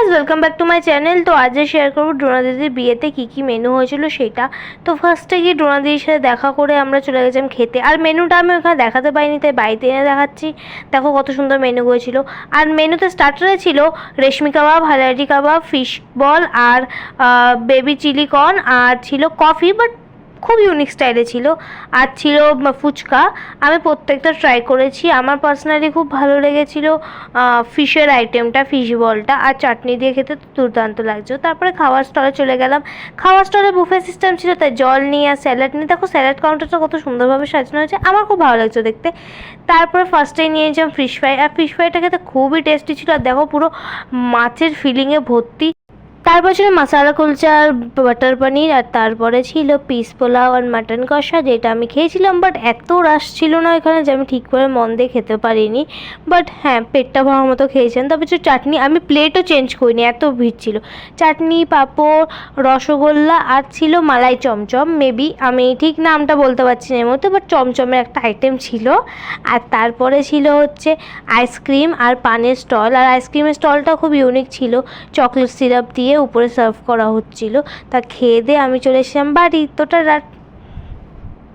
Guys welcome back to my channel. তো আজ share করবো ডোনা দিদির বিয়েতে কী মেনু হয়েছিল সেটা। তো ফার্স্টে গিয়ে ডোনা দিদির সাথে দেখা করে আমরা চলে গেছিলাম খেতে। আর মেনুটা আমি ওখানে দেখাতে পারিনি, তাই বাড়িতে এনে দেখাচ্ছি। দেখো কত সুন্দর মেনু হয়েছিল। আর মেনুতে স্টার্টারে ছিল রেশমি কাবাব, হালারি কাবাব, ফিশ বল আর বেবি চিলি কর্ন, আর ছিল কফি, বাট খুব ইউনিক স্টাইলে ছিল। আর ছিল ফুচকা। আমি প্রত্যেকটা ট্রাই করেছি। আমার পার্সোনালি খুব ভালো লেগেছিলো ফিশের আইটেমটা, ফিশ বলটা, আর চাটনি দিয়ে খেতে তো দুর্দান্ত লাগছে। তারপরে খাওয়ার স্টলে চলে গেলাম। খাওয়ার স্টলে বুফে সিস্টেম ছিল, তাই জল নিয়ে আর স্যালাড নিয়ে, দেখো স্যালাড কাউন্টারটা কত সুন্দরভাবে সাজানো হয়েছে, আমার খুব ভালো লাগছে দেখতে। তারপরে ফার্স্টেই নিয়েছিলাম ফিশ ফ্রাই, আর ফিশ ফ্রাইটা খেতে খুবই টেস্টি ছিল। আর দেখো পুরো মাছের ফিলিংয়ে ভর্তি। তারপর ছিল মশালা কুলচা আর বাটার পনির, আর তারপরে ছিল পিস পোলাও আর মাটন কষা, যেটা আমি খেয়েছিলাম। বাট এত রাশ ছিল না এখানে যে আমি ঠিক করে মন দিয়ে খেতে পারিনি। বাট হ্যাঁ, পেটটা ভরার মতো খেয়েছিলাম। তারপর ছিল চাটনি, আমি প্লেটও চেঞ্জ করিনি, এত ভিড় ছিল। চাটনি, পাঁপড়, রসগোল্লা, আর ছিল মালাই চমচম। মেবি আমি ঠিক নামটা বলতে পারছি না এর মধ্যে, বাট চমচমের একটা আইটেম ছিল। আর তারপরে ছিল হচ্ছে আইসক্রিম আর পানের স্টল। আর আইসক্রিমের স্টলটা খুব ইউনিক ছিল, চকলেট সিরাপ দিয়ে উপরে সার্ভ করা হচ্ছিল। তা খেয়ে দিয়ে আমি চলে এসেছিলাম বাড়ি। তো